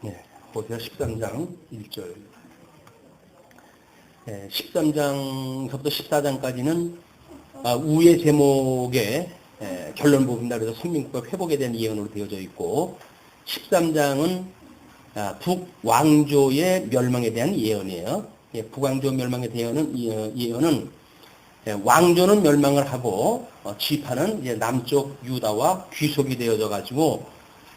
네, 호세아 13장 1절. 13장서부터 14장까지는 우의 제목의 결론 부분이다. 그래서 선민국가 회복에 대한 예언으로 되어져 있고, 13장은 북왕조의 멸망에 대한 예언이에요. 북왕조 멸망에 대한 예언은 왕조는 멸망을 하고 지파는 이제 남쪽 유다와 귀속이 되어져 가지고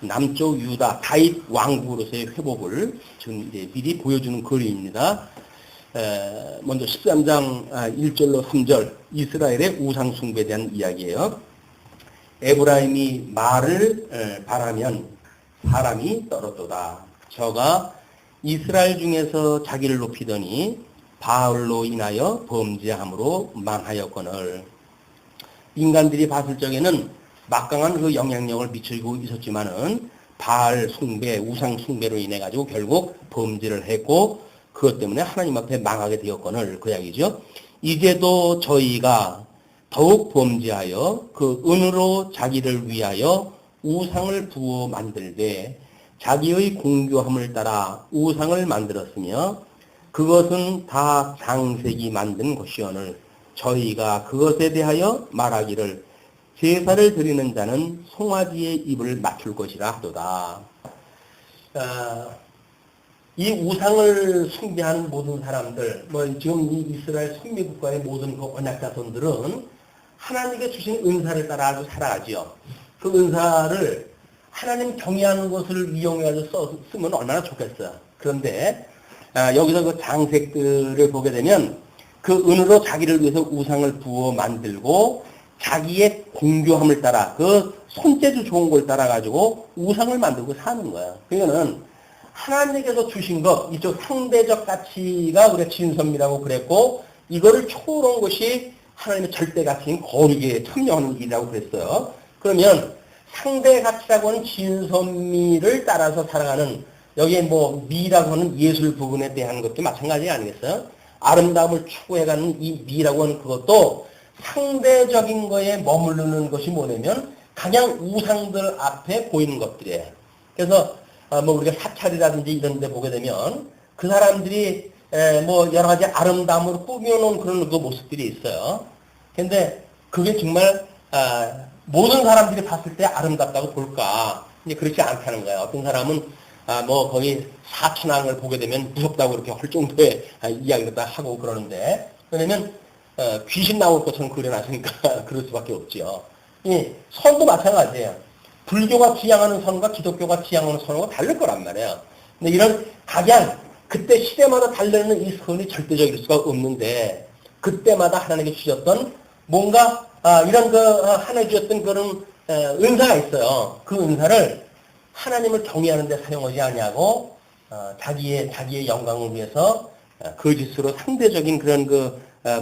남쪽 유다 다윗 왕국으로서의 회복을 지금 이제 미리 보여주는 그림입니다. 먼저 13장 1절로 3절 이스라엘의 우상 숭배에 대한 이야기예요. 에브라임이 말을 바라면 사람이 떨어도다. 저가 이스라엘 중에서 자기를 높이더니 바알로 인하여 범죄함으로 망하였거늘. 인간들이 봤을 적에는 막강한 그 영향력을 미치고 있었지만은 바알 숭배, 우상 숭배로 인해 가지고 결국 범죄를 했고 그것 때문에 하나님 앞에 망하게 되었거늘 그 이야기죠. 이제도 저희가 더욱 범죄하여 그 은으로 자기를 위하여 우상을 부어 만들되 자기의 공교함을 따라 우상을 만들었으며 그것은 다 장색이 만든 것이오늘 저희가 그것에 대하여 말하기를 제사를 드리는 자는 송아지의 입을 맞출 것이라 하도다. 이 우상을 숭배하는 모든 사람들, 지금 이 이스라엘 선미국가의 모든 그 언약자손들은 하나님께 주신 은사를 따라 아주 살아가지요. 그 은사를 하나님 경외하는 것을 이용해서 쓰면 얼마나 좋겠어요. 그런데 여기서 그 장색들을 보게 되면 그 은으로 자기를 위해서 우상을 부어 만들고 자기의 공교함을 따라 그 손재주 좋은 걸 따라 가지고 우상을 만들고 사는 거야. 그러면은 하나님께서 주신 것 이쪽 상대적 가치가 우리가 진선미라고 그랬고 이거를 초월한 것이 하나님의 절대 가치인 거룩에 참여하는 일이라고 그랬어요. 그러면 상대 가치라고 하는 진선미를 따라서 살아가는 여기에 미라고 하는 예술 부분에 대한 것도 마찬가지 아니겠어요? 아름다움을 추구해가는 이 미라고 하는 그것도 상대적인 거에 머무르는 것이 뭐냐면 그냥 우상들 앞에 보이는 것들이에요. 그래서 우리가 사찰이라든지 이런 데 보게 되면 그 사람들이 여러 가지 아름다움으로 꾸며놓은 그런 그 모습들이 있어요. 근데 그게 정말 모든 사람들이 봤을 때 아름답다고 볼까? 이제 그렇지 않다는 거예요. 어떤 사람은 거의 사천왕을 보게 되면 무섭다고 그렇게 할 정도의 이야기를 다 하고 그러는데, 왜냐면 귀신 나올 것처럼 그려놨으니까 그럴 수밖에 없지요. 이 선도 마찬가지예요. 불교가 지향하는 선과 기독교가 지향하는 선하고 다를 거란 말이에요. 근데 이런 각양 그때 시대마다 달려있는 이 선이 절대적일 수가 없는데 그때마다 하나님께 주셨던 뭔가 이런 하나님 주셨던 그런 은사가 있어요. 그 은사를 하나님을 경외하는 데 사용하지 아니하고 자기의 영광을 위해서 거짓으로 상대적인 그런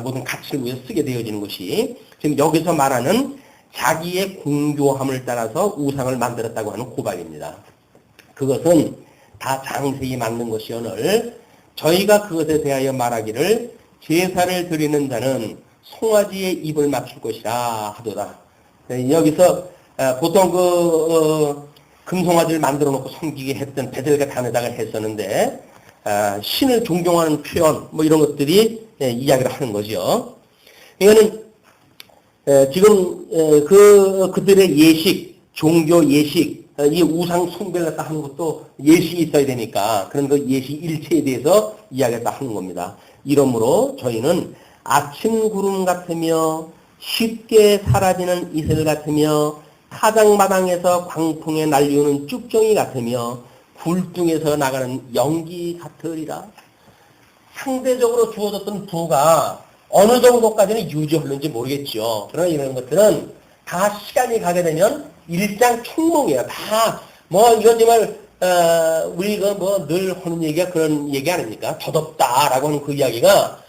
모든 가치를 위해서 쓰게 되어지는 것이 지금 여기서 말하는 자기의 공교함을 따라서 우상을 만들었다고 하는 고발입니다. 그것은 다 장색이 맞는 것이오늘 저희가 그것에 대하여 말하기를 제사를 드리는 자는 송아지의 입을 맞출 것이라 하도다. 여기서 보통 금송아지를 만들어 놓고 섬기게 했던 베들과 다메다가 했었는데 신을 존경하는 표현 이런 것들이 이야기를 하는 거죠. 이거는 지금 그들의 예식, 종교 예식, 이 우상 숭배를 다 하는 것도 예식이 있어야 되니까 그런 그 예식 일체에 대해서 이야기를 다 하는 겁니다. 이러므로 저희는 아침 구름 같으며 쉽게 사라지는 이슬 같으며 타작마당에서 광풍에 날리우는 쭉정이 같으며 굴뚝에서 나가는 연기 같으리라. 상대적으로 주어졌던 부가 어느 정도까지는 유지하는지 모르겠죠. 그러나 이런 것들은 다 시간이 가게 되면 일장총몽이에요. 다 이건 정말 우리가 늘 하는 얘기가 그런 얘기 아닙니까? 더덥다라고 하는 그 이야기가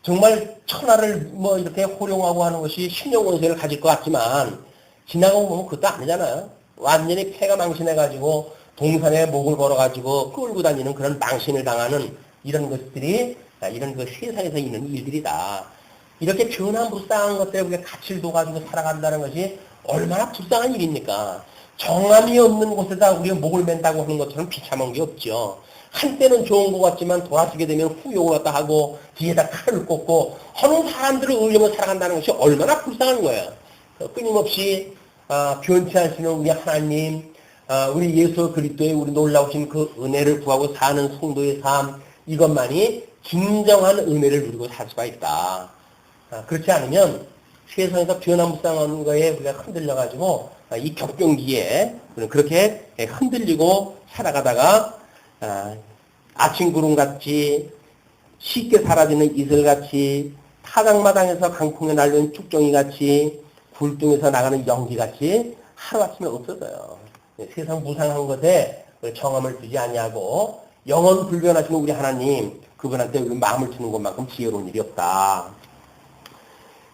정말 천하를 이렇게 호령하고 하는 것이 신령원세를 가질 것 같지만 지나가고 보면 그것도 아니잖아요. 완전히 폐가 망신해가지고 동산에 목을 걸어가지고 끌고 다니는 그런 망신을 당하는 이런 것들이 이런 그 세상에서 있는 일들이다. 이렇게 변한 불쌍한 것들에 우리가 가치를 둬가지고 살아간다는 것이 얼마나 불쌍한 일입니까? 정함이 없는 곳에다 우리가 목을 맨다고 하는 것처럼 비참한 게 없죠. 한때는 좋은 것 같지만 돌아서게 되면 후욕을 갖다 하고 뒤에다 칼을 꽂고 하는 사람들을 의뢰며 살아간다는 것이 얼마나 불쌍한 거예요. 끊임없이 변치 않으시는 우리 하나님, 우리 예수 그리스도의 우리 놀라우신 그 은혜를 구하고 사는 성도의 삶, 이것만이 진정한 은혜를 누리고 살 수가 있다. 그렇지 않으면 세상에서 변화무쌍한 거에 우리가 흔들려가지고 이 격변기에 그렇게 흔들리고 살아가다가 아침 구름같이 쉽게 사라지는 이슬같이 타작마당에서 강풍에 날리는 쭉정이같이 굴뚝에서 나가는 연기같이 하루아침에 없어져요. 세상 무상한 것에 정함을 두지 아니하고 영원 불변하시는 우리 하나님, 그분한테 우리 마음을 주는 것만큼 지혜로운 일이 없다.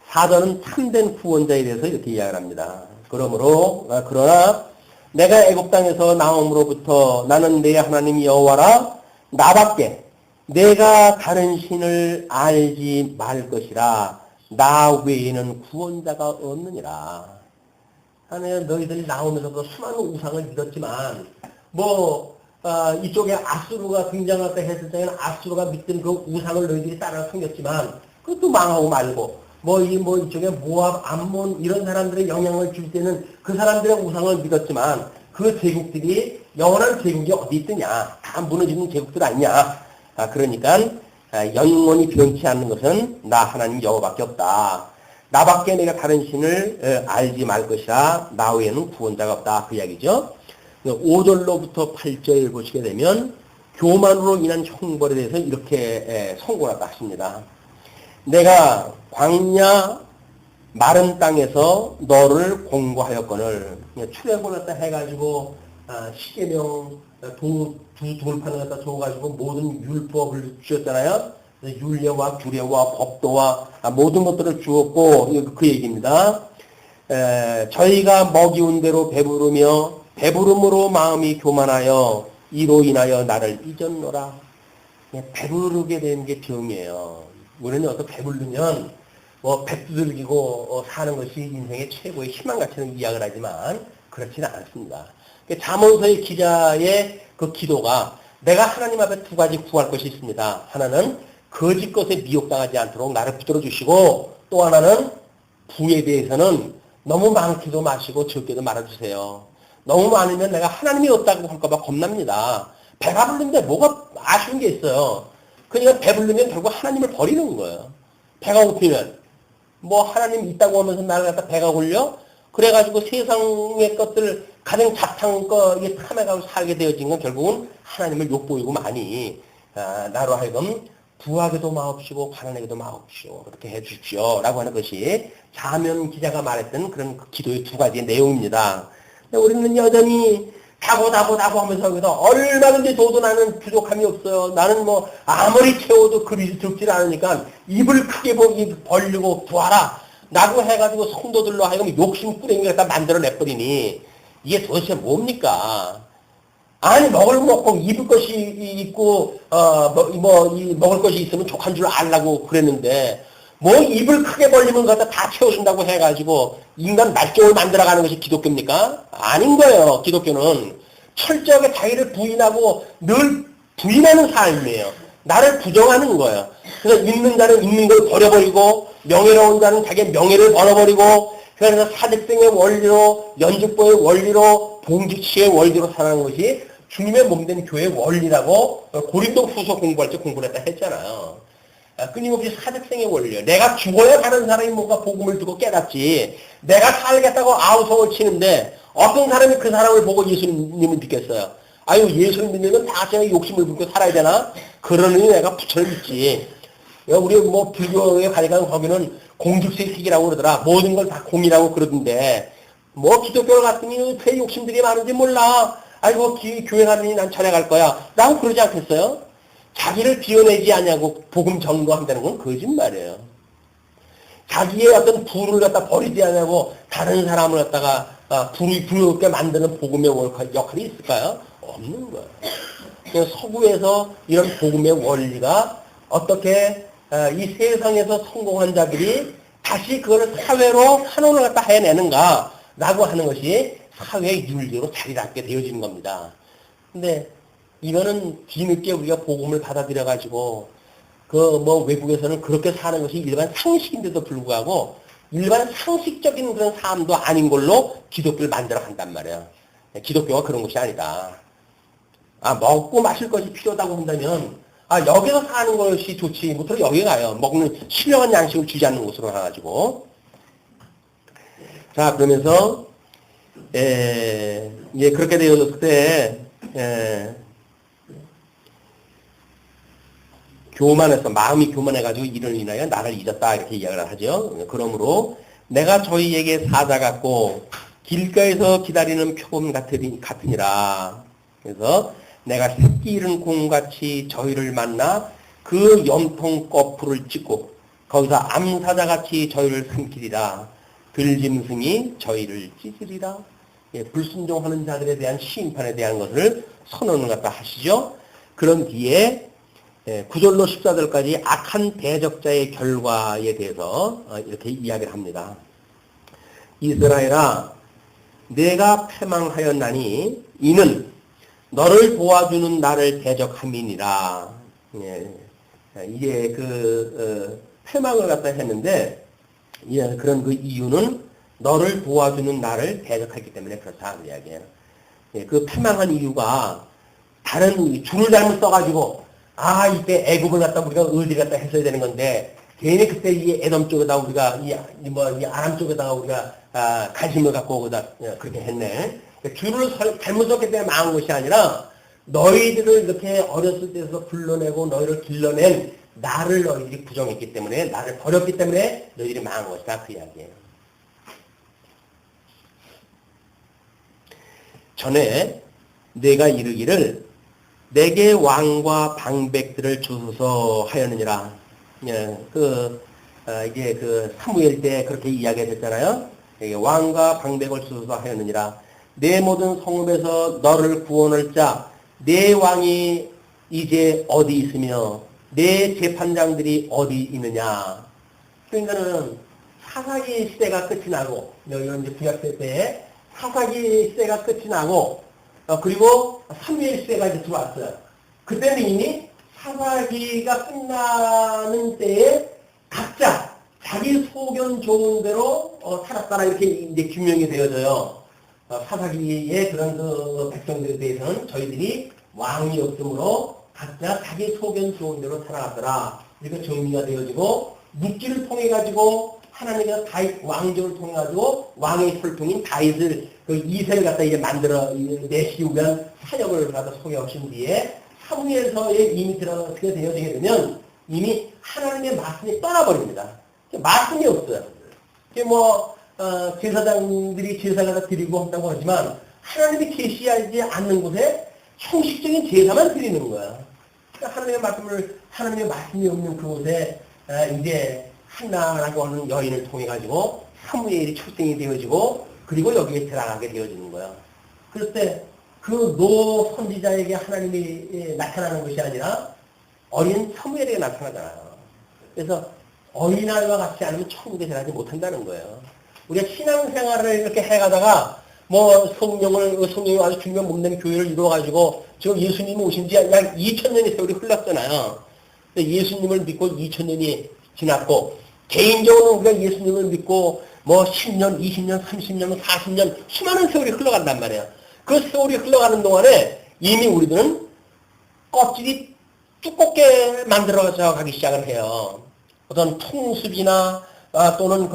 사도는 참된 구원자에 대해서 이렇게 이야기를 합니다. 그러나 내가 애굽 땅에서 나옴으로부터 나는 내 하나님 여호와라, 나밖에 내가 다른 신을 알지 말 것이라, 나 외에는 구원자가 없느니라. 하나님, 너희들이 나오면서도 수많은 우상을 믿었지만 이쪽에 아수르가 등장할 때 했을 때는 아수르가 믿던 그 우상을 너희들이 따라 섬겼지만 그것도 망하고 말고 이쪽에 모압, 암몬 이런 사람들의 영향을 줄 때는 그 사람들의 우상을 믿었지만 그 제국들이 영원한 제국이 어디 있느냐? 다 무너지는 제국들 아니냐? 그러니까 영원히 변치 않는 것은 나 하나님 여호와밖에 없다. 나밖에 내가 다른 신을 알지 말 것이라, 나 외에는 구원자가 없다. 그 이야기죠. 5절로부터 8절 보시게 되면 교만으로 인한 형벌에 대해서 이렇게 선고를 하십니다. 내가 광야 마른 땅에서 너를 공고하였거늘, 출애굽을 갖다 해가지고 십계명 두 돌판을 갖다 줘가지고 모든 율법을 주셨잖아요. 율례와 규례와 법도와 모든 것들을 주었고, 그 얘기입니다. 저희가 먹이운 대로 배부르며 배부름으로 마음이 교만하여 이로 인하여 나를 잊었노라. 배부르게 되는 게 병이에요. 우리는 어떤 배부르면 배 두들기고 사는 것이 인생의 최고의 희망같이 이야기를 하지만 그렇지는 않습니다. 잠언서의 기자의 그 기도가, 내가 하나님 앞에 두 가지 구할 것이 있습니다. 하나는 거짓 것에 미혹당하지 않도록 나를 붙들어 주시고, 또 하나는 부에 대해서는 너무 많기도 마시고 적게도 말아주세요. 너무 많으면 내가 하나님이 없다고 할까봐 겁납니다. 배가 부른데 뭐가 아쉬운 게 있어요. 그러니까 배부르면 결국 하나님을 버리는 거예요. 배가 고프면 하나님 있다고 하면서 나를 갖다 배가 골려? 그래가지고 세상의 것들 가장 잡탕 거 이게 탐해가지고 살게 되어진 건 결국은 하나님을 욕보이고 많이 나로 하여금 부하게도 마옵시고 가난하게도 마옵시오, 그렇게 해주십시오 라고 하는 것이 자면 기자가 말했던 그런 그 기도의 두 가지의 내용입니다. 우리는 여전히 다고 하면서 여기서 얼마든지 줘도 나는 부족함이 없어요. 나는 아무리 채워도 그리 적질 않으니까 입을 크게 벌리고 구하라 라고 해가지고 성도들로 하여금 욕심 꾸러기를 갖다 만들어 내버리니 이게 도대체 뭡니까? 아니, 먹고 입을 것이 있고 먹을 것이 있으면 족한 줄 알라고 그랬는데 입을 크게 벌리면 갖다 다 채워준다고 해가지고 인간 날개를 만들어가는 것이 기독교입니까? 아닌 거예요. 기독교는 철저하게 자기를 부인하고 늘 부인하는 삶이에요. 나를 부정하는 거예요. 그래서 있는 자는 있는 걸 버려버리고, 명예로운 자는 자기의 명예를 버려버리고, 그래서 사직생의 원리로, 연주법의 원리로, 봉직치의 원리로 살아가는 것이 주님의 몸된 교회의 원리라고 고린도 후서 공부할 때 공부를 했다 했잖아요. 끊임없이 사직생의 원리예요. 내가 죽어야 다른 사람이 뭔가 복음을 듣고 깨닫지, 내가 살겠다고 아우성을 치는데 어떤 사람이 그 사람을 보고 예수님을 믿겠어요? 아유, 예수님 믿으면 다 제가 욕심을 부리고 살아야 되나? 그러니 내가 부처를 믿지. 우리 불교에 가니까 거기는 공직세식이라고 그러더라. 모든 걸 다 공이라고 그러던데, 기독교 같으니 왜 욕심들이 많은지 몰라. 아이고, 교회 가니 난 전해 갈 거야 라고 그러지 않겠어요? 자기를 비워내지 않냐고 복음 전거한다는 건 거짓말이에요. 자기의 어떤 부를 갖다 버리지 않냐고 다른 사람을 갖다가 부럽게 만드는 복음의 역할이 있을까요? 없는 거예요. 서구에서 이런 복음의 원리가 어떻게 이 세상에서 성공한 자들이 다시 그걸 사회로 환원을 갖다 해내는가라고 하는 것이 사회 윤리로 자리 잡게 되어지는 겁니다. 근데 이거는 뒤늦게 우리가 복음을 받아들여가지고 그 뭐 외국에서는 그렇게 사는 것이 일반 상식인데도 불구하고 일반 상식적인 그런 삶도 아닌 걸로 기독교를 만들어 간단 말이에요. 기독교가 그런 것이 아니다. 먹고 마실 것이 필요하다고 한다면 여기서 사는 것이 좋지. 무튼 여기 가요. 먹는 신령한 양식을 주지 않는 곳으로 가가지고. 자, 그러면서 그렇게 되어졌을 때 교만해서 마음이 교만해가지고 이를 인하여 나를 잊었다 이렇게 이야기를 하죠. 그러므로 내가 저희에게 사자 같고 길가에서 기다리는 표범 같으니라. 그래서 내가 새끼 잃은 공같이 저희를 만나 그 염통 거풀을 찍고 거기서 암사자같이 저희를 삼키리라. 들짐승이 저희를 찢으리라. 불순종하는 자들에 대한 심판에 대한 것을 선언을 갖다 하시죠. 그런 뒤에 9절로 14절까지 악한 대적자의 결과에 대해서 이렇게 이야기를 합니다. 이스라엘아, 내가 패망하였나니 이는 너를 도와주는 나를 대적함이니라. 이게 패망을 갖다 했는데 그런 그 이유는 너를 도와주는 나를 대적하기 때문에 그렇다 그 이야기예요. 그 패망한 이유가 다른 줄을 잘못 써가지고 이때 애굽을 갖다 우리가 어디 갖다 했어야 되는 건데 괜히 그때 이 에돔 쪽에다 우리가 이 아람 쪽에다가 우리가 관심을 갖고 오다 그렇게 했네. 줄을 잘못 썼기 때문에 망한 것이 아니라 너희들을 이렇게 어렸을 때서 불러내고 너희를 길러낸 나를 너희들이 부정했기 때문에 나를 버렸기 때문에 너희들이 망한 것이다 그 이야기예요. 전에 내가 이르기를 내게 왕과 방백들을 주소서 하였느니라. 이게 사무엘 때 그렇게 이야기했잖아요. 왕과 방백을 주소서 하였느니라. 내 모든 성읍에서 너를 구원할 자, 내 왕이 이제 어디 있으며 내 재판장들이 어디 있느냐. 그러니까는 사사기 시대가 끝이 나고 여기는 이제 구약세 때 사사기 시대가 끝이 나고 그리고 사무엘 시대가 이제 들어왔어요. 그때는 이미 사사기가 끝나는 때에 각자 자기 소견 좋은 대로 살았다라 이렇게 이제 규명이 되어져요. 사사기의 그런 그 백성들에 대해서는 저희들이 왕이 없으므로 각자 자기 소견 좋은 대로 살아갔더라. 이렇게 정리가 되어지고 묵기를 통해 가지고 하나님께서 다윗 왕정을 통해 가지고 왕의 혈통인 다윗을 그 이세를 갖다 이제 만들어 내시기 위한 사역을 갖다 소개하신 뒤에 사무엘서에 이미 들어가게 되어지게 되면 이미 하나님의 말씀이 떠나버립니다. 말씀이 없어요. 제사장들이 제사를 갖다 드리고 한다고 하지만 하나님이 계시하지 않는 곳에 형식적인 제사만 드리는 거야. 하나님의 말씀이 없는 그곳에 이제 한나라고 하는 여인을 통해 가지고 사무엘이 출생이 되어지고 그리고 여기에 들어가게 되어지는 거야. 그럴 때 그 노 선지자에게 하나님이 나타나는 것이 아니라 어린 사무엘에게 나타나잖아요. 그래서 어린아이와 같이 않으면 천국에 들어가지 못한다는 거예요. 우리가 신앙생활을 이렇게 해가다가 성령이 아주 중요한 몸된 교회를 이루어가지고 지금 예수님이 오신 지 약 2000년의 세월이 흘렀잖아요. 예수님을 믿고 2000년이 지났고 개인적으로 우리가 예수님을 믿고 10년, 20년, 30년, 40년 수많은 세월이 흘러간단 말이에요. 그 세월이 흘러가는 동안에 이미 우리들은 껍질이 두껍게 만들어져 가기 시작을 해요. 어떤 풍습이나 또는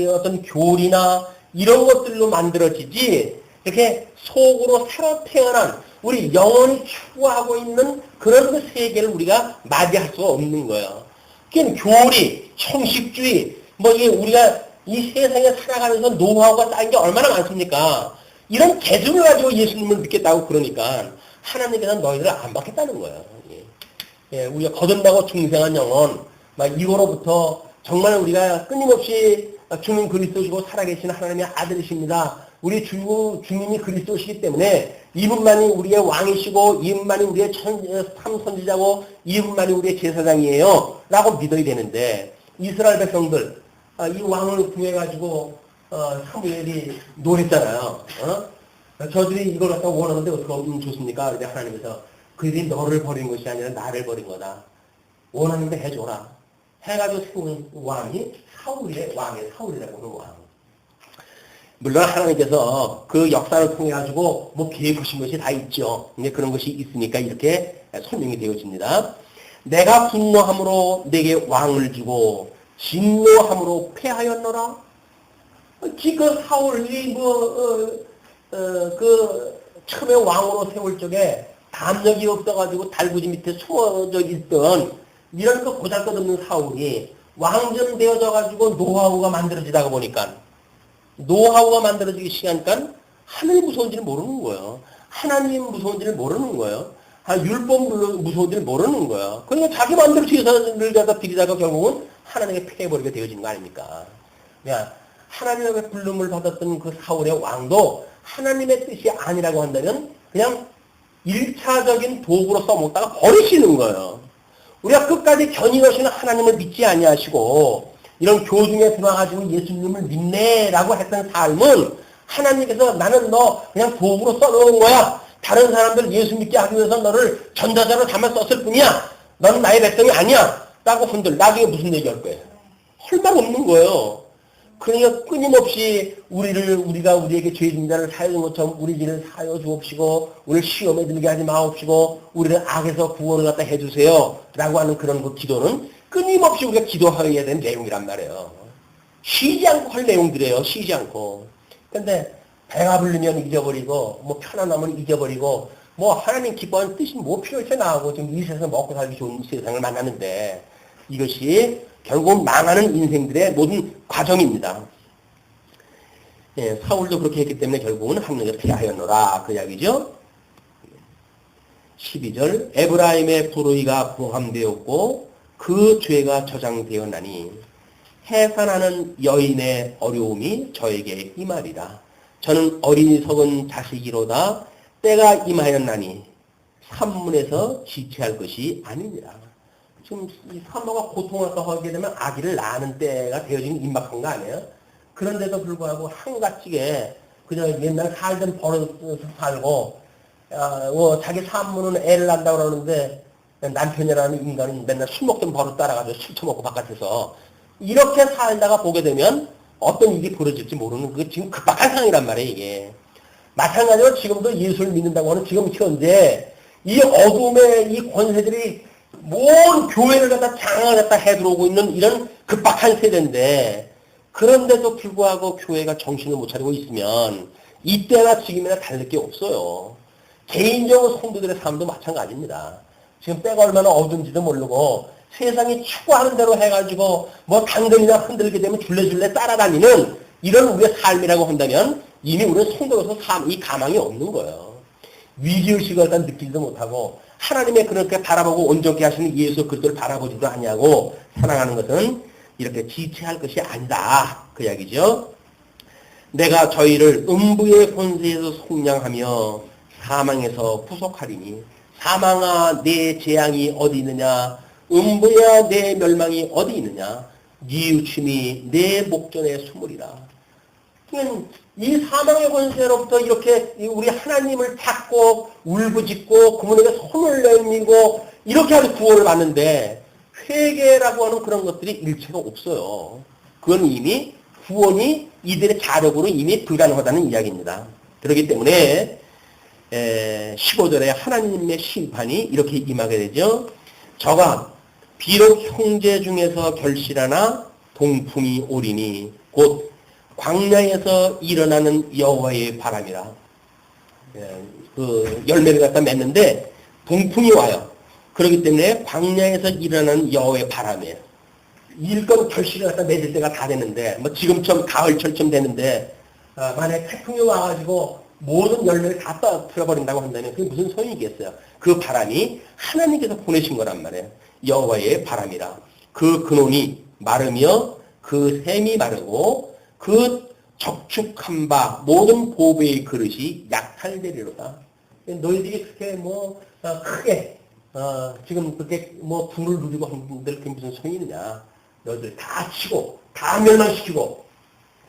어떤 교리나 이런 것들로 만들어지지 이렇게 속으로 새로 태어난 우리 영혼이 추구하고 있는 그런 그 세계를 우리가 맞이할 수가 없는 거예요. 그러니까 교리, 형식주의, 우리가 이 세상에 살아가면서 노하우가 쌓인 게 얼마나 많습니까? 이런 재능을 가지고 예수님을 믿겠다고 그러니까 하나님께서 너희들을 안 받겠다는 거예요. 우리가 거듭나고 중생한 영혼, 이거로부터 정말 우리가 끊임없이 주는 그리스도시고 살아계신 하나님의 아들이십니다. 우리 주님이 그리스도시기 때문에 이분만이 우리의 왕이시고 이분만이 우리의 참선지자고 이분만이 우리의 제사장이에요 라고 믿어야 되는데 이스라엘 백성들 이 왕을 구해가지고 사무엘이 노했잖아요. 저들이 이걸 갖다 원하는데 어떻게 하면 좋습니까? 그런데 하나님께서 그들이 너를 버린 것이 아니라 나를 버린 거다. 원하는데 해줘라. 해가지고 세운 왕이 왕의 사울이라고 하는 왕. 물론 하나님께서 그 역사를 통해 가지고 뭐 계획하신 것이 다 있죠. 근데 그런 것이 있으니까 이렇게 설명이 되어집니다. 내가 분노함으로 내게 왕을 주고 진노함으로 패하였노라. 그 사울이 그 처음에 왕으로 세울 적에 담력이 없어가지고 달구지 밑에 숨어져 있던 이런 그 보잘것없는 사울이 왕좀 되어져가지고 노하우가 만들어지다가 보니까 노하우가 만들어지기 시작하니까 하늘 무서운지를 모르는 거예요. 하나님 무서운지를 모르는 거예요. 율법 무서운지를 모르는 거예요. 그러니까 자기 마음대로 최선을 갖다 들이다가 결국은 하나님께 패해버리게 되어지는 거 아닙니까? 그러니까 하나님의 불름을 받았던 그 사울의 왕도 하나님의 뜻이 아니라고 한다면 그냥 1차적인 도구로 써먹다가 버리시는 거예요. 우리가 끝까지 견인하시는 하나님을 믿지 아니하시고 이런 교중에 들어와가지고 예수님을 믿네라고 했던 삶은 하나님께서 나는 너 그냥 도구로 써놓은 거야. 다른 사람들 예수 믿게 하기 위해서 너를 전자자로 담아 썼을 뿐이야. 너는 나의 백성이 아니야. 라고 흔들. 나중에 무슨 얘기할 거예요? 할 말 없는 거예요. 그러니까 끊임없이 우리가 우리에게 죄진 자를 사여준 것처럼 우리 죄를 사여 주옵시고 우리를 시험에 들게 하지 마옵시고 우리를 악에서 구원을 갖다 해주세요 라고 하는 그런 그 기도는 끊임없이 우리가 기도해야 되는 내용이란 말이에요. 쉬지 않고 할 내용들이에요. 쉬지 않고. 근데 배가 부르면 잊어버리고 뭐 편안함을 잊어버리고 뭐 하나님 기뻐하는 뜻이 뭐 필요해서 나하고 지금 이 세상에서 먹고 살기 좋은 세상을 만나는데 이것이 결국 망하는 인생들의 모든 과정입니다. 예, 사울도 그렇게 했기 때문에 결국은 하나님께 패하였노라 그 이야기죠. 12절 에브라임의 불의가 포함되었고 그 죄가 저장되었나니 해산하는 여인의 어려움이 저에게 임하리라. 저는 어린이 석은 자식이로다. 때가 임하였나니 산문에서 지체할 것이 아니니라. 지금 이 산모가 고통을 하게 되면 아기를 낳는 때가 되어지는 임박한 거 아니에요? 그런데도 불구하고 한가지게 그냥 옛날 살던 버릇을 살고 자기 산모는 애를 낳는다고 그러는데 남편이라는 인간은 맨날 술 먹던 버릇 따라가지고 술 처먹고 바깥에서 이렇게 살다가 보게 되면 어떤 일이 벌어질지 모르는 그게 지금 급박한 상황이란 말이에요 이게. 마찬가지로 지금도 예수를 믿는다고 하는 지금 현재 이 어둠의 이 권세들이 모든 교회를 갖다 장악을 갖다 해들어오고 있는 이런 급박한 세대인데 그런데도 불구하고 교회가 정신을 못 차리고 있으면 이때나 지금이나 다를 게 없어요. 개인적으로 성도들의 삶도 마찬가지입니다. 지금 때가 얼마나 어두운지도 모르고 세상이 추구하는 대로 해가지고 뭐 당근이나 흔들게 되면 줄레줄레 따라다니는 이런 우리의 삶이라고 한다면 이미 우리는 성도로서 이 가망이 없는 거예요. 위기의식을 일단 느끼지도 못하고 하나님의 그렇게 바라보고 온전케 하시는 예수 그리스도를 바라보지도 아니하고 살아가는 것은 이렇게 지체할 것이 아니다. 그 이야기죠. 내가 저희를 음부의 권세에서 속량하며 사망에서 구속하리니 사망아 내 재앙이 어디 있느냐 음부야 내 멸망이 어디 있느냐 네 유침이 내 목전에 숨으리라. 이 사망의 권세로부터 이렇게 우리 하나님을 찾고 울부짖고 그분에게 손을 내밀고 이렇게 하는 구원을 받는데 회개라고 하는 그런 것들이 일체가 없어요. 그건 이미 구원이 이들의 자력으로 이미 불가능하다는 이야기입니다. 그렇기 때문에 15절에 하나님의 심판이 이렇게 임하게 되죠. 저가 비록 형제 중에서 결실하나 동풍이 오리니 곧 광야에서 일어나는 여호와의 바람이라. 그 열매를 갖다 맺는데 동풍이 와요. 그렇기 때문에 광야에서 일어나는 여호와의 바람이에요. 일건 결실을 갖다 맺을 때가 다 되는데 뭐 지금처럼 가을철쯤 되는데 만약에 태풍이 와가지고 모든 열매를 다 떨어뜨려버린다고 한다면 그게 무슨 소용이 있겠어요. 그 바람이 하나님께서 보내신 거란 말이에요. 여호와의 바람이라. 그 근원이 마르며 그 샘이 마르고 그 적축한 바 모든 보배의 그릇이 약탈되리로다. 너희들이 그렇게 크게 지금 그렇게 분을 누리고 한 분들 그게 무슨 소용이 있느냐. 너희들 다 치고 다 멸망시키고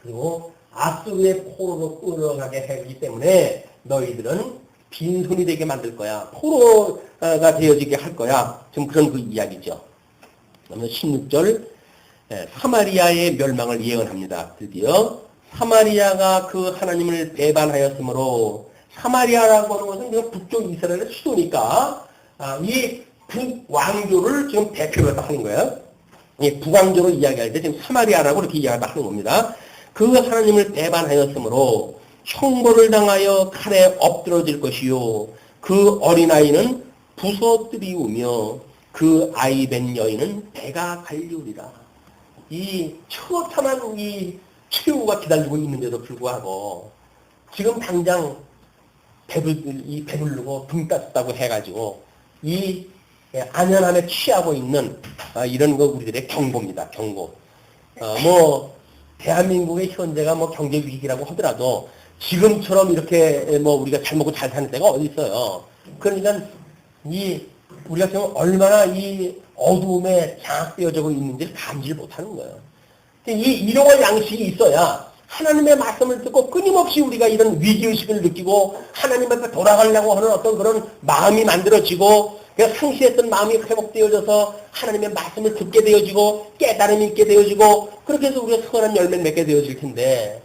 그리고 아수르의 포로로 끌어가게 하기 때문에 너희들은 빈손이 되게 만들 거야. 포로가 되어지게 할 거야. 지금 그런 그 이야기죠. 그러면 16절 사마리아의 멸망을 예언합니다. 드디어 사마리아가 그 하나님을 배반하였으므로 사마리아라고 하는 것은 지금 북쪽 이스라엘의 수도니까 이 북왕조를 지금 대표로 하는 거예요. 이 북왕조로 이야기할 때 지금 사마리아라고 이렇게 이야기를 하는 겁니다. 그 하나님을 배반하였으므로 형벌을 당하여 칼에 엎드러질 것이요 그 어린아이는 부서뜨리우며 그 아이벤 여인은 배가 갈리우리라. 이 처참한 이 최후가 기다리고 있는데도 불구하고 지금 당장 배부르고 등 땄다고 해가지고 이 안연함에 취하고 있는 이런 거 우리들의 경고입니다. 경고. 대한민국의 현재가 경제 위기라고 하더라도 지금처럼 이렇게 우리가 잘 먹고 잘 사는 때가 어디 있어요. 그러니까 우리가 지금 얼마나 이 어두움에 장악되어지고 있는지를 감지를 못하는 거예요. 이 일용할 양식이 있어야 하나님의 말씀을 듣고 끊임없이 우리가 이런 위기의식을 느끼고 하나님 앞에 돌아가려고 하는 어떤 그런 마음이 만들어지고 상실했던 마음이 회복되어져서 하나님의 말씀을 듣게 되어지고 깨달음이 있게 되어지고 그렇게 해서 우리가 선한 열매를 맺게 되어질 텐데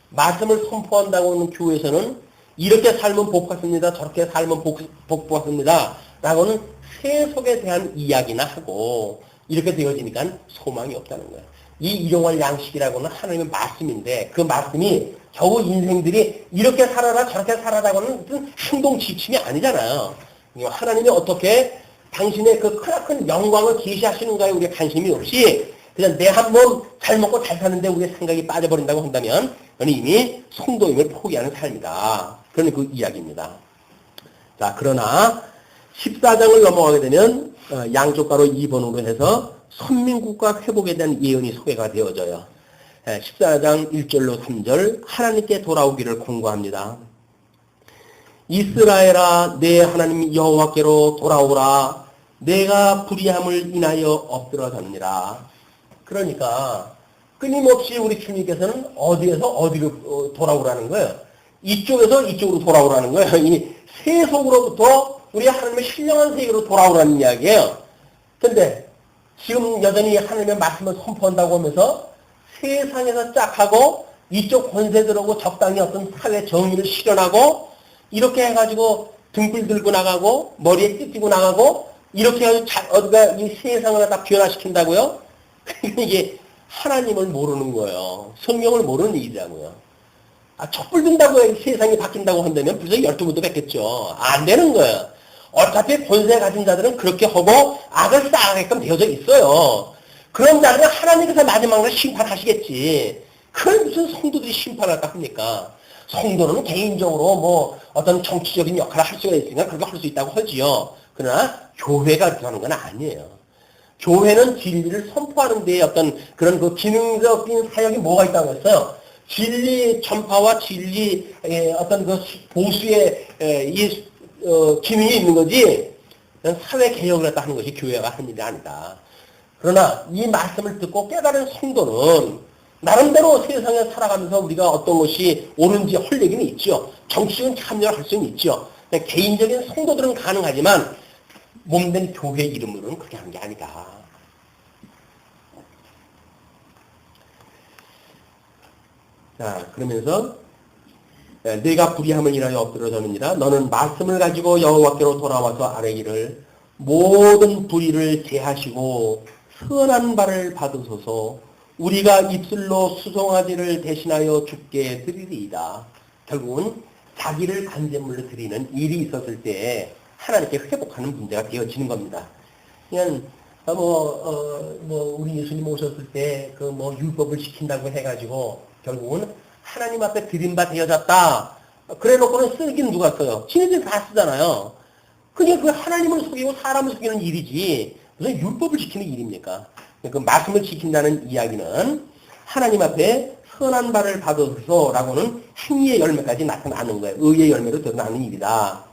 말씀을 선포한다고 하는 교회에서는 이렇게 살면 복 받습니다. 저렇게 살면 복 받습니다. 라고는 세속에 대한 이야기나 하고 이렇게 되어지니까 소망이 없다는 거예요. 이 일용할 양식이라고는 하나님의 말씀인데 그 말씀이 겨우 인생들이 이렇게 살아라 저렇게 살아라고는 무슨 행동 지침이 아니잖아요. 하나님이 어떻게 당신의 그 크나큰 영광을 계시하시는가에 우리가 관심이 없이 그냥 내 한 몸 잘 먹고 잘 사는데 우리의 생각이 빠져버린다고 한다면 그건 이미 성도임을 포기하는 삶이다. 그런 그 이야기입니다. 자, 그러나 14장을 넘어가게 되면 양쪽가로 2번으로 해서 선민국가 회복에 대한 예언이 소개가 되어져요. 14장 1절로 3절 하나님께 돌아오기를 공고합니다. 이스라엘아 내 하나님 여호와께로 돌아오라. 내가 불의함을 인하여 엎드러졌느니라. 그러니까 끊임없이 우리 주님께서는 어디에서 어디로 돌아오라는 거예요. 이쪽에서 이쪽으로 돌아오라는 거예요. 이 세속으로부터 우리 하나님의 신령한 세계로 돌아오라는 이야기예요. 그런데 지금 여전히 하나님의 말씀을 선포한다고 하면서 세상에서 짝하고 이쪽 권세들하고 적당히 어떤 사회 정의를 실현하고 이렇게 해가지고 등불 들고 나가고 머리에 띠띠고 나가고 이렇게 해가지고 어디가 이 세상을 갖다 변화시킨다고요? 이게 하나님을 모르는 거예요. 성경을 모르는 일이라고요. 촛불 든다고 세상이 바뀐다고 한다면 벌써 12번도 뵙겠죠. 안 되는 거예요. 어차피 권세 가진 자들은 그렇게 하고 악을 쌓아가게끔 되어져 있어요. 그런 자들은 하나님께서 마지막으로 심판하시겠지. 그걸 무슨 성도들이 심판할까 합니까? 성도는 개인적으로 어떤 정치적인 역할을 할 수가 있으니까 그렇게 할 수 있다고 하지요. 그러나 교회가 그렇게 하는 건 아니에요. 교회는 진리를 선포하는 데에 어떤 그런 그 기능적인 사역이 뭐가 있다고 했어요? 진리 전파와 진리 어떤 그 보수의 기능이 있는 거지 사회 개혁을 갖다 하는 것이 교회가 하는 일이 아니다. 그러나 이 말씀을 듣고 깨달은 성도는 나름대로 세상에 살아가면서 우리가 어떤 것이 옳은지 할 얘기는 있죠. 정치적인 참여를 할 수는 있죠. 개인적인 성도들은 가능하지만 몸된 교회 이름으로는 그렇게 하는 게 아니다. 자, 그러면서 내가 불의함을 인하여 엎드러졌느니라. 너는 말씀을 가지고 여호와께로 돌아와서 아뢰기를 모든 불의를 제하시고 선한 바를 받으소서. 우리가 입술로 수송아지를 대신하여 주께 드리리이다. 결국은 자기를 간제물로 드리는 일이 있었을 때 하나님께 회복하는 문제가 되어지는 겁니다. 그냥 우리 예수님 오셨을 때 율법을 지킨다고 해가지고 결국은 하나님 앞에 드린 바 되어졌다. 그래 놓고는 쓰긴 누가 써요? 지네들 다 쓰잖아요. 그냥 그 하나님을 속이고 사람을 속이는 일이지 무슨 율법을 지키는 일입니까? 그 말씀을 지킨다는 이야기는 하나님 앞에 선한 바를 받으소서라고는 행위의 열매까지 나타나는 거예요. 의의 열매로 드러나는 일이다.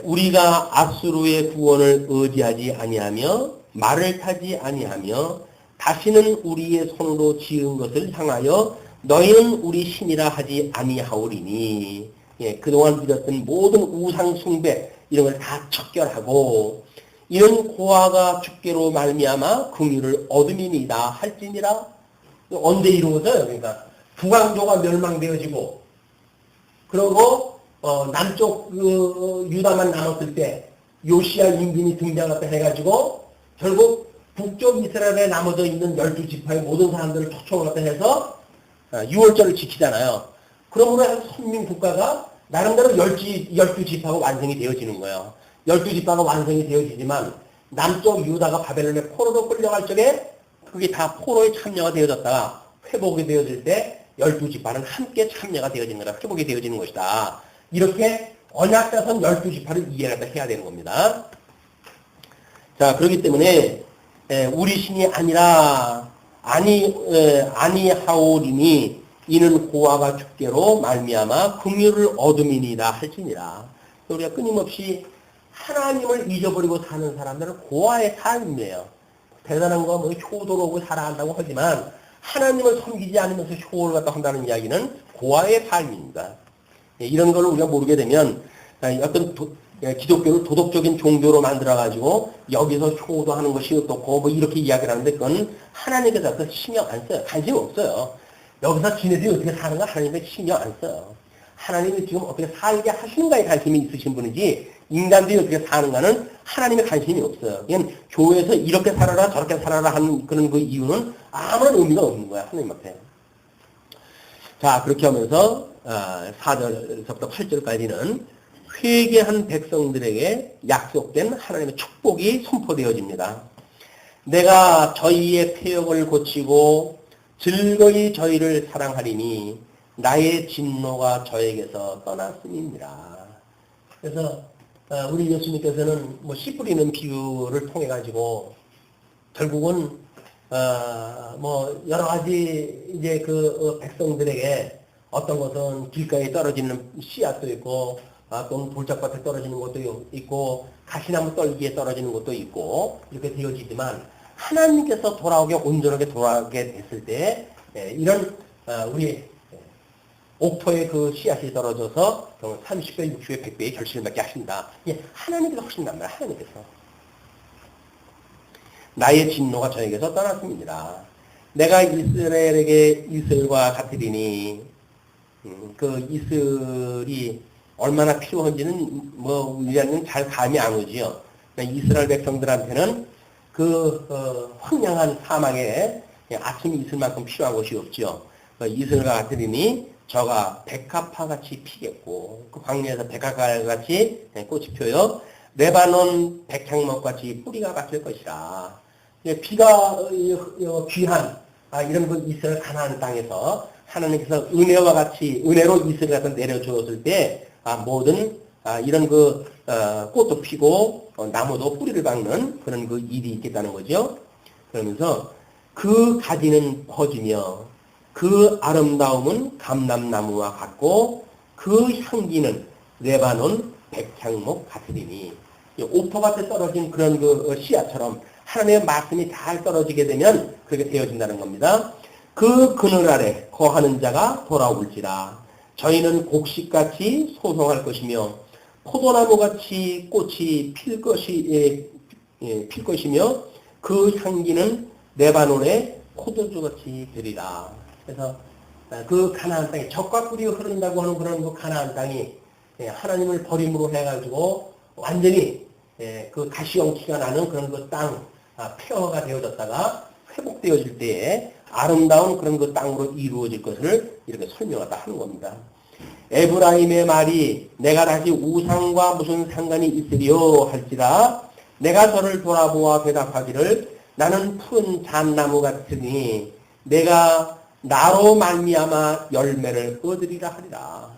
우리가 아수르의 구원을 의지하지 아니하며 말을 타지 아니하며 다시는 우리의 손으로 지은 것을 향하여 너희는 우리 신이라 하지 아니하오리니. 예, 그동안 드렸던 모든 우상 숭배 이런 걸 다 척결하고 이는 고아가 주께로 말미암아 긍휼을 얻음이니이다 할지니라. 언제 이루어져요? 그러니까 북왕조가 멸망되어지고 그리고 남쪽 유다만 남았을 때 요시야 임금이 등장했다 해가지고 결국 북쪽 이스라엘에 나머져 있는 12지파의 모든 사람들을 초청을 했다 해서 6월절을 지키잖아요. 그러므로 해서 선민국가가 나름대로 12지파가 완성이 되어지는 거예요. 12지파가 완성이 되어지지만 남쪽 유다가 바벨론의 포로로 끌려갈 적에 그게 다 포로에 참여가 되어졌다가 회복이 되어질 때 12지파는 함께 참여가 되어지는 거다. 회복이 되어지는 것이다. 이렇게 언약자선 12지파를 이해를 해야 되는 겁니다. 자, 그렇기 때문에 우리 신이 아니라 아니하오리니 이는 고아가 주께로 말미암아 긍휼을 얻음이니이다 할지니라. 우리가 끊임없이 하나님을 잊어버리고 사는 사람들은 고아의 삶이에요. 대단한 거 뭐 효도로고 살아간다고 하지만 하나님을 섬기지 않으면서 효를 갖다 한다는 이야기는 고아의 삶입니다. 이런 걸 우리가 모르게 되면 어떤 기독교를 도덕적인 종교로 만들어가지고 여기서 효도하는 것이 어떻고 뭐 이렇게 이야기를 하는데 그건 하나님께서 신경 안 써요. 관심 없어요. 여기서 지네들이 어떻게 사는가 하나님께 신경 안 써요. 하나님이 지금 어떻게 살게 하시는가에 관심이 있으신 분이지 인간들이 어떻게 사는가는 하나님의 관심이 없어요. 그냥 교회에서 이렇게 살아라 저렇게 살아라 하는 그런 그 이유는 아무런 의미가 없는 거야. 하나님 앞에. 자, 그렇게 하면서 4절부터 8절까지는 회개한 백성들에게 약속된 하나님의 축복이 선포되어집니다. 내가 저희의 폐역을 고치고 즐거이 저희를 사랑하리니 나의 진노가 저에게서 떠났음이니라. 그래서 우리 예수님께서는 뭐 씨 뿌리는 비유를 통해 가지고 결국은 뭐 여러 가지 이제 그 백성들에게 어떤 것은 길가에 떨어지는 씨앗도 있고 또는 돌짝밭에 떨어지는 것도 있고 가시나무 떨기에 떨어지는 것도 있고 이렇게 되어지지만 하나님께서 돌아오게 온전하게 돌아오게 됐을 때 이런 우리 옥토에 그 씨앗이 떨어져서 30배, 60배, 100배의 결실을 맺게 하신다. 하나님께서 하신단 말이야. 하나님께서. 나의 진노가 저에게서 떠났습니다. 내가 이스라엘에게 이슬과 같으리니 그 이슬이 얼마나 필요한지는 뭐 우리는 잘 감이 안 오지요. 이스라엘 백성들한테는 그 황량한 사막에 아침 이슬만큼 필요한 것이 없죠. 이슬과 같으리니 저가 백합화같이 피겠고 그 광야에서 백합화같이 꽃이 펴요. 레바논 백향목같이 뿌리가 박힐 것이라. 비가 귀한 이런 그 이스라엘 가나안 땅에서 하나님께서 은혜와 같이 은혜로 이슬을 갖다 내려주었을 때 모든 이런 그 꽃도 피고 나무도 뿌리를 박는 그런 그 일이 있겠다는 거죠. 그러면서 그 가지는 퍼지며 그 아름다움은 감람나무와 같고 그 향기는 레바논 백향목 같으리니. 옥토밭에 떨어진 그런 그 씨앗처럼 하나님의 말씀이 잘 떨어지게 되면 그렇게 되어진다는 겁니다. 그 그늘 아래 거하는 자가 돌아올지라. 저희는 곡식같이 소송할 것이며 포도나무같이 꽃이 필 것이며 그 향기는 레바논의 포도주같이 되리라. 그래서 그 가나안 땅에 젖과 꿀이 흐른다고 하는 그런 그 가나안 땅이 하나님을 버림으로 해가지고 완전히 그 가시영치가 나는 그런 그 땅 폐허가 되어졌다가 회복되어질 때에 아름다운 그런 그 땅으로 이루어질 것을 이렇게 설명하다 하는 겁니다. 에브라임의 말이 내가 다시 우상과 무슨 상관이 있으리요 할지라. 내가 저를 돌아보아 대답하기를 나는 푸른 잣나무 같으니 내가 나로 말미암아 열매를 얻으리라 하리라.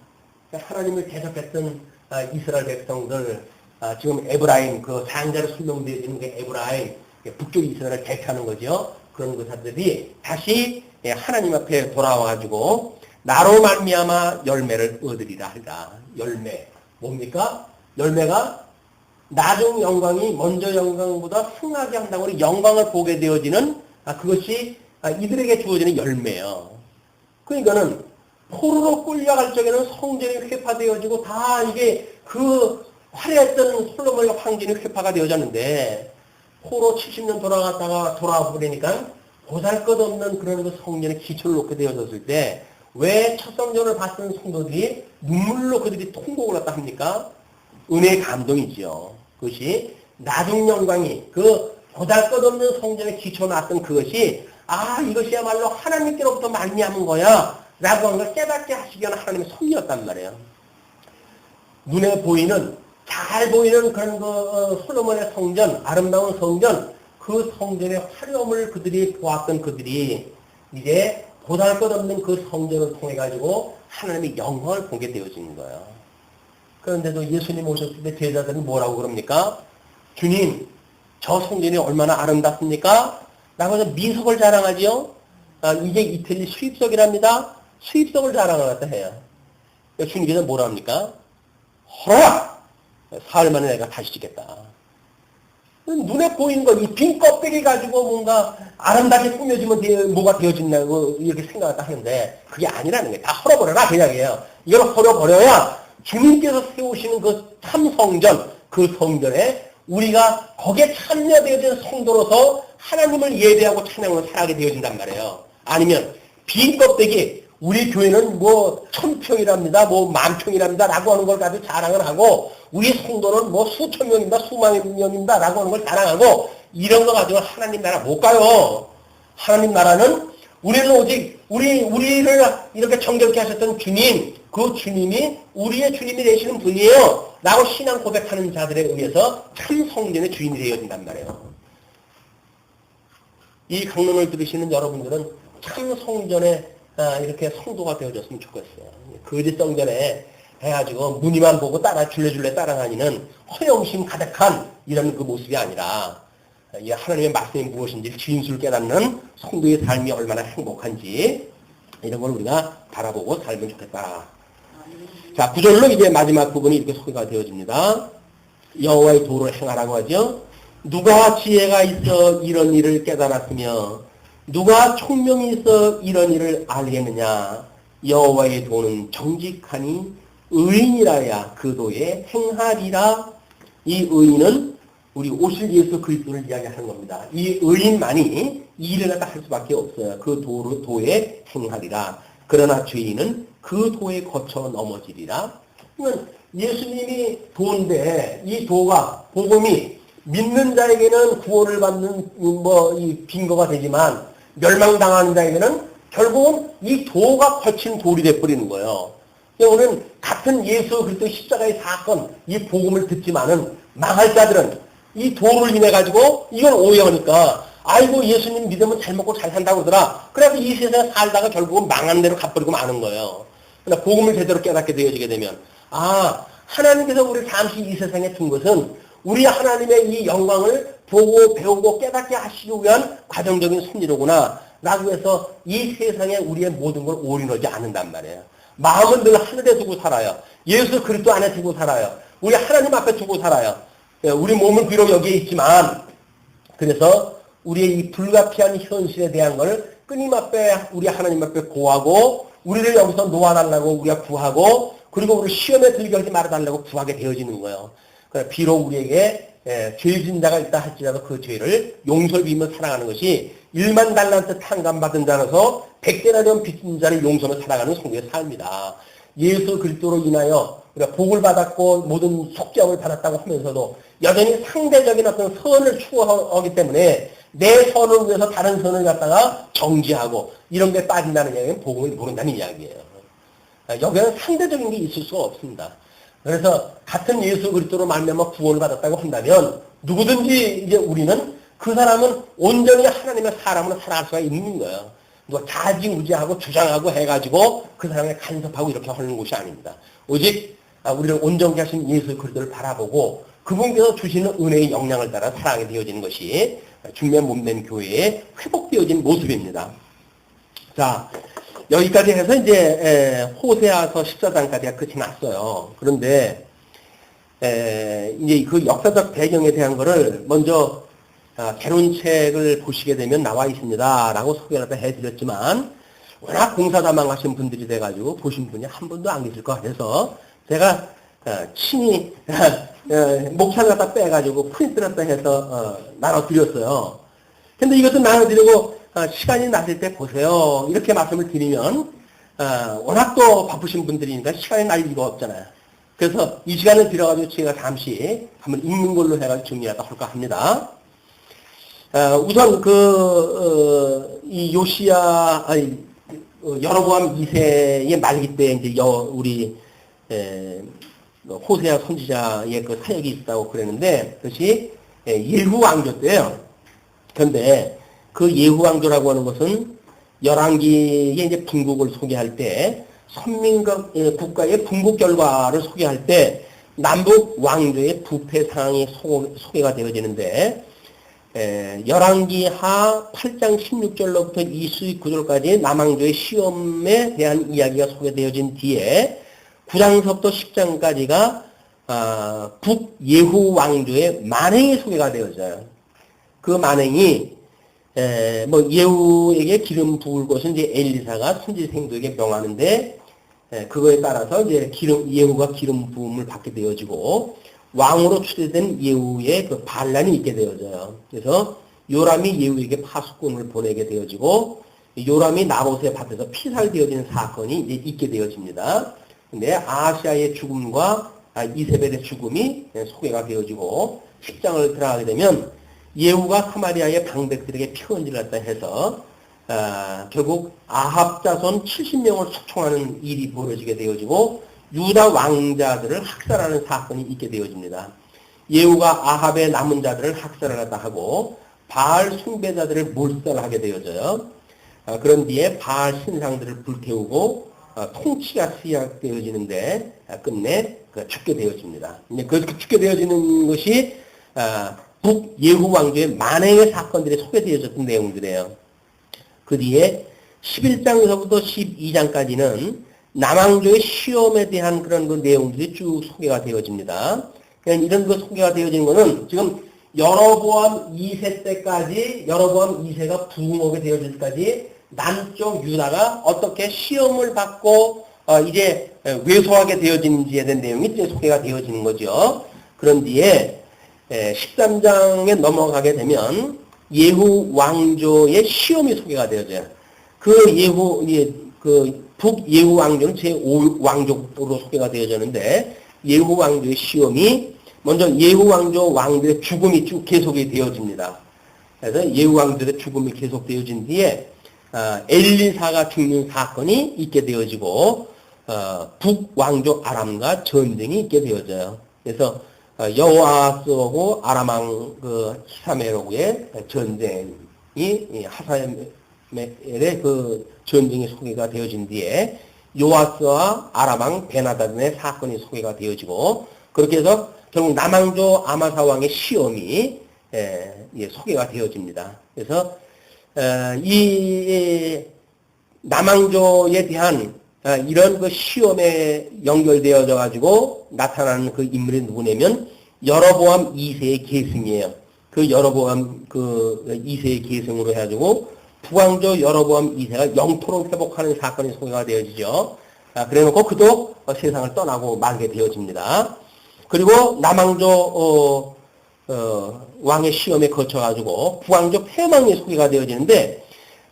하나님을 대적했던 이스라엘 백성들, 지금 에브라임 그 상자로 설명되어지는 게 에브라임, 북쪽 이스라엘을 대표하는 거죠. 그런 것들이 다시 하나님 앞에 돌아와가지고 나로 말미암아 열매를 얻으리라 하리라. 열매 뭡니까? 열매가 나중 영광이 먼저 영광보다 흥하게 한다고 영광을 보게 되어지는 그것이 이들에게 주어지는 열매예요. 그러니까는 포로로 끌려갈 적에는 성전이 회파되어지고 다 이게 그 화려했던 솔로몬의 황진이 회파가 되어졌는데 포로 70년 돌아갔다가 돌아와 버리니까 보잘것없는 그런 그 성전에 기초를 놓게 되어졌을 때 왜 첫 성전을 봤던 성도들이 눈물로 그들이 통곡을 했다 합니까? 은혜의 감동이지요. 그것이 나중 영광이 그 보잘것없는 성전에 기초 놨던 그것이 이것이야말로 하나님께로부터 말미암은 거야 라고 하는 걸 깨닫게 하시기 위한 하나님의 섭리였단 말이에요. 눈에 보이는 잘 보이는 그런 솔로몬의 성전, 아름다운 성전, 그 성전의 화려함을 그들이 보았던 그들이 이제 보잘것없는 그 성전을 통해 가지고 하나님의 영광을 보게 되어지는 거예요. 그런데도 예수님 오셨을 때 제자들은 뭐라고 그럽니까? 주님, 저 성전이 얼마나 아름답습니까? 라고 해서 미석을 자랑하지요. 이게 이태리 수입석이랍니다. 수입석을 자랑을 갖다 해요. 주님께서 뭐라 합니까? 허라! 사흘 만에 내가 다시 짓겠다. 눈에 보이는 거, 이 빈 껍데기 가지고 뭔가 아름답게 꾸며지면 뭐가 되어진다고 이렇게 생각을 하는데 그게 아니라는 거예요. 다 헐어버려라 그 이야기예요. 이걸 헐어버려야 주님께서 세우시는 그 참성전, 그 성전에 우리가 거기에 참여되어진 성도로서 하나님을 예배하고 찬양으로 살아가게 되어진단 말이에요. 아니면 빈 껍데기, 우리 교회는 뭐 1000평이랍니다, 뭐 10,000평이랍니다 라고 하는 걸 가지고 자랑을 하고 우리 성도는 뭐 수천 명입니다, 수만 명입니다 라고 하는 걸 자랑하고 이런 거 가지고 하나님 나라 못 가요. 하나님 나라는 우리는 오직 우리를 이렇게 정결케 하셨던 주님, 그 주님이 우리의 주님이 되시는 분이에요 라고 신앙 고백하는 자들에 의해서 참 성전의 주인이 되어진단 말이에요. 이 강론을 들으시는 여러분들은 참 성전에 이렇게 성도가 되어졌으면 좋겠어요. 거짓 성전에 해가지고 무늬만 보고 줄레줄레 따라다니는 허영심 가득한 이런 그 모습이 아니라 이 하나님의 말씀이 무엇인지 진술을 깨닫는 성도의 삶이 얼마나 행복한지 이런 걸 우리가 바라보고 살면 좋겠다. 자, 구절로 이제 마지막 부분이 이렇게 소개가 되어집니다. 여호와의 도를 행하라고 하죠. 누가 지혜가 있어 이런 일을 깨달았으며 누가 총명이 있어 이런 일을 알겠느냐. 여호와의 도는 정직하니 의인이라야 그 도에 행하리라. 이 의인은 우리 오실 예수 그리스도를 이야기하는 겁니다. 이 의인만이 이 일을 갖다 할 수밖에 없어요. 그 도에 행하리라. 그러나 죄인은 그 도에 거쳐 넘어지리라. 그러면 예수님이 도인데 이 도가 복음이 믿는 자에게는 구원을 받는 이 빈거가 되지만 멸망당하는 자에게는 결국은 이 도가 거친 돌이 돼버리는 거예요. 오늘 같은 예수 그리스도 십자가의 사건, 이 복음을 듣지만은 망할 자들은 이 도를 인해 가지고 이걸 오해하니까 아이고 예수님 믿으면 잘 먹고 잘 산다고 그러더라. 그래서 이 세상에 살다가 결국은 망한 대로 갚버리고 마는 거예요. 그러나 복음을 제대로 깨닫게 되어지게 되면 하나님께서 우리를 잠시 이 세상에 둔 것은 우리 하나님의 이 영광을 보고 배우고 깨닫게 하시기 위한 과정적인 섭리로구나 라고 해서 이 세상에 우리의 모든 걸 올인하지 않는단 말이에요. 마음은 늘 하늘에 두고 살아요. 예수 그리스도 안에 두고 살아요. 우리 하나님 앞에 두고 살아요. 우리 몸은 비록 여기에 있지만 그래서 우리의 이 불가피한 현실에 대한 걸 끊임없이 우리 하나님 앞에 고하고 우리를 여기서 놓아달라고 우리가 구하고 그리고 우리 시험에 들게 하지 말아달라고 구하게 되어지는 거예요. 비록 우리에게 죄진 자가 있다 할지라도 그 죄를 용서를 비며 살아가는 것이 1만 달란트 탕감받은 자로서 100대나리온 빚진 자를 용서하며 살아가는 성도의 삶이다. 예수 그리스도로 인하여 우리가 복을 받았고 모든 속죄함을 받았다고 하면서도 여전히 상대적인 어떤 선을 추구하기 때문에 내 선을 위해서 다른 선을 갖다가 정지하고 이런 게 빠진다는 이야기는 복음을 모른다는 이야기예요. 여기에는 상대적인 게 있을 수가 없습니다. 그래서 같은 예수 그리스도로 말미암아 구원을 받았다고 한다면 누구든지 이제 우리는 그 사람은 온전히 하나님의 사람으로 살아갈 수가 있는 거예요. 누가 자지우지하고 주장하고 해가지고 그 사람에 간섭하고 이렇게 하는 것이 아닙니다. 오직 우리를 온전케 하신 예수 그리스도를 바라보고 그분께서 주시는 은혜의 영향을 따라 살아가게 되어지는 것이 중면 몸된 교회의 회복되어진 모습입니다. 자, 여기까지 해서 이제 호세아서 14장까지가 끝이 났어요. 그런데 이제 그 역사적 배경에 대한 거를 먼저 개론책을 보시게 되면 나와 있습니다. 라고 소개를 해드렸지만, 워낙 공사다망하신 분들이 돼가지고 보신 분이 한 분도 안 계실 것 같아서 제가 친히 목차를 갖다 빼가지고 프린트를 갖다 해서 나눠드렸어요. 근데 이것도 나눠드리고 시간이 나실 때 보세요. 이렇게 말씀을 드리면 워낙 또 바쁘신 분들이니까 시간이 날 리가 없잖아요. 그래서 이 시간을 들여가지고 제가 잠시 한번 읽는 걸로 해가지고 정리하다 할까 합니다. 우선 이 요시야 여로보암 2세의 말기 때 이제 우리 호세아 선지자의 그 사역이 있다고 그랬는데 그것이 예후 왕조 때예요. 그런데 그 예후 왕조라고 하는 것은 열왕기의 이제 분국을 소개할 때 선민국 국가의 분국 결과를 소개할 때 남북 왕조의 부패 상황이 소개가 되어지는데 열왕기 하 8장 16절로부터 29절까지 남왕조의 시험에 대한 이야기가 소개되어진 뒤에 9장서부터 10장까지가 북예후 왕조의 만행이 소개가 되어져요. 그 만행이 예후에게 기름 부을 것은 이제 엘리사가 선지생도에게 명하는데 그거에 따라서 이제 예후가 기름 부음을 받게 되어지고 왕으로 추대된 예후의 그 반란이 있게 되어져요. 그래서 요람이 예후에게 파수꾼을 보내게 되어지고 요람이 나봇의 밭에서 피살되어지는 사건이 이제 있게 되어집니다. 근데 아하시아의 죽음과 이세벨의 죽음이 소개가 되어지고 10장을 들어가게 되면 예후가 사마리아의 방백들에게 편지를 갖다 해서 결국 아합 자손 70명을 초청하는 일이 벌어지게 되어지고 유다 왕자들을 학살하는 사건이 있게 되어집니다. 예후가 아합의 남은 자들을 학살하다 하고 바알 숭배자들을 몰살하게 되어져요. 그런 뒤에 바알 신상들을 불태우고 통치가 시작되어지는데 끝내 죽게 되어집니다. 그 죽게 되어지는 것이 북예후 왕조의 만행의 사건들이 소개되어졌던 내용들이에요. 그 뒤에 11장서부터 12장까지는 남왕조의 시험에 대한 그런 그 내용들이 쭉 소개가 되어집니다. 이런 거 소개가 되어지는 거는 지금 여로보암 2세 때까지 여로보암 2세가 부흥하게 되어질 때까지 남쪽 유다가 어떻게 시험을 받고 이제 왜소하게 되어지는지에 대한 내용이 이제 소개가 되어지는 거죠. 그런 뒤에 13장에 넘어가게 되면 예후 왕조의 시험이 소개가 되어져요. 북예후 왕조는 제5왕조로 소개가 되어졌는데 예후 왕조의 시험이 먼저 예후 왕조 왕들의 죽음이 쭉 계속이 되어집니다. 그래서 예후 왕들의 죽음이 계속되어진 뒤에 엘리사가 죽는 사건이 있게 되어지고 북왕조 아람과 전쟁이 있게 되어져요. 그래서 여호아스하고 아람왕 히사메로의 전쟁이 하사멜의 그 전쟁이 소개가 되어진 뒤에 요아스와 아람왕 베나다든의 사건이 소개가 되어지고 그렇게 해서 결국 남왕조 아마사 왕의 시험이 소개가 되어집니다. 그래서 이 남왕조에 대한 이런 그 시험에 연결되어져 가지고 나타나는 그 인물이 누구냐면 여로보암 2세의 계승이에요. 그 여로보암 2세의 계승으로 해가지고 북왕조 여로보암 2세가 영토를 회복하는 사건이 소개가 되어지죠. 그래놓고 그도 세상을 떠나고 말게 되어집니다. 그리고 남왕조 왕의 시험에 거쳐가지고 북왕조 폐망이 소개가 되어지는데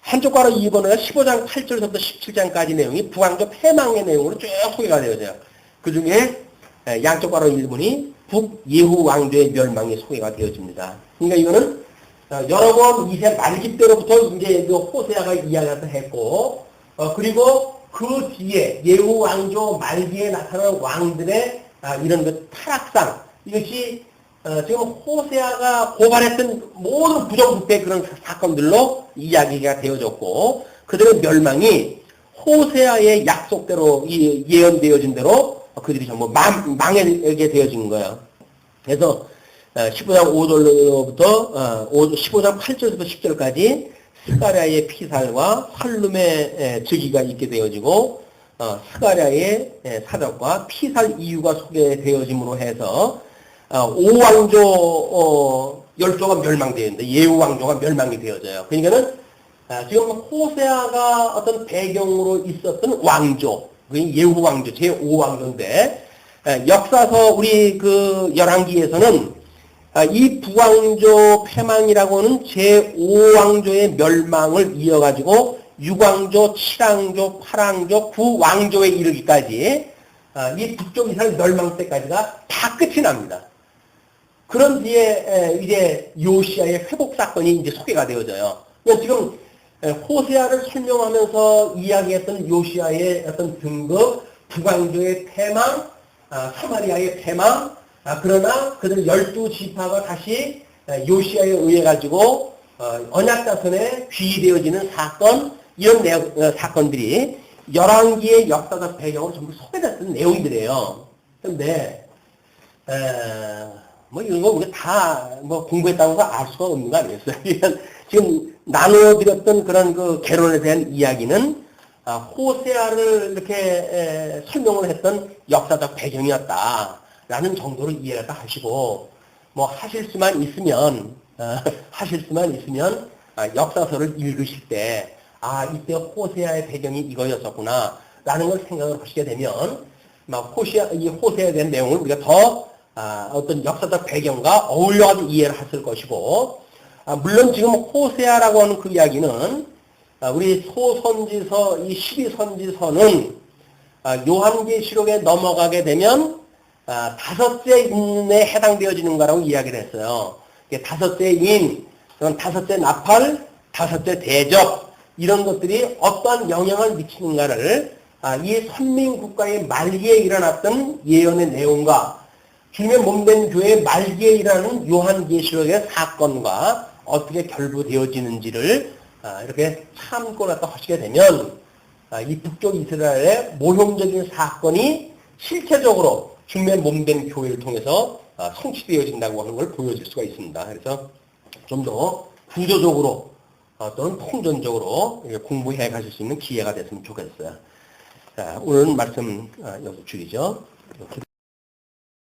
한쪽 괄호 2번은 15장 8절부터 17장까지 내용이 북왕조 폐망의 내용으로 쭉 소개가 되어져요. 그 중에 양쪽 괄호 1번이 북예후 왕조의 멸망이 소개가 되어집니다. 그러니까 이거는 여로보암 2세 말기 때로부터 이제 호세아가 이야기를 했고, 그리고 그 뒤에 예후 왕조 말기에 나타난 왕들의 이런 그 타락상, 이것이 지금 호세아가 고발했던 모든 부정부패 그런 사건들로 이야기가 되어졌고, 그들의 멸망이 호세아의 약속대로 예언되어진 대로 그들이 전부 망하게 되어진 거예요. 그래서 15장 5절부터 15장 8절부터 10절까지 스가랴의 피살과 살룸의 즉위가 있게 되어지고 스가랴의 사적과 피살 이유가 소개되어짐으로 해서 오왕조 열조가 멸망되었는데 예후왕조가 멸망이 되어져요. 그러니까는 지금 호세아가 어떤 배경으로 있었던 왕조, 예후왕조, 제5왕조인데 역사서 우리 그 열왕기에서는 이 북왕조 패망이라고는 제5왕조의 멸망을 이어가지고 6왕조, 7왕조, 8왕조, 9왕조에 이르기까지 이 북쪽 이스라엘 멸망 때까지가 다 끝이 납니다. 그런 뒤에 이제 요시아의 회복 사건이 이제 소개가 되어져요. 지금 호세아를 설명하면서 이야기했던 요시아의 어떤 등급, 북왕조의 패망, 사마리아의 패망, 그러나 그들 12지파가 다시 요시아에 의해 가지고 언약자손에 귀되어지는 사건, 이런 사건들이 열왕기의 역사적 배경으로 전부 소개됐던 내용들이에요. 그런데 뭐 이런 거 우리가 다 뭐 공부했다고 해서 알 수가 없는 거 아니겠어요? 지금 나눠드렸던 그런 그 개론에 대한 이야기는 호세아를 이렇게 설명을 했던 역사적 배경이었다라는 정도로 이해를 하시고, 뭐 하실 수만 있으면 역사서를 읽으실 때 이때 호세아의 배경이 이거였었구나 라는 걸 생각을 하시게 되면 이 호세아에 대한 내용을 우리가 더 어떤 역사적 배경과 어울려가지고 이해를 했을 것이고, 물론 지금 호세아라고 하는 그 이야기는 우리 소선지서, 이 12선지서는 요한계시록에 넘어가게 되면 다섯째 인에 해당되어지는 거라고 이야기를 했어요. 다섯째 인, 다섯째 나팔, 다섯째 대접, 이런 것들이 어떠한 영향을 미치는가를 이 선민국가의 말기에 일어났던 예언의 내용과 주님의 몸된 교회의 말기에 일어나는 요한계시록의 사건과 어떻게 결부되어지는지를 이렇게 참고를 하시게 되면 이 북쪽 이스라엘의 모형적인 사건이 실체적으로 주님의 몸된 교회를 통해서 성취되어진다고 하는 걸 보여줄 수가 있습니다. 그래서 좀 더 구조적으로 또는 통전적으로 공부해 가실 수 있는 기회가 됐으면 좋겠어요. 자, 오늘 말씀 여기서 줄이죠.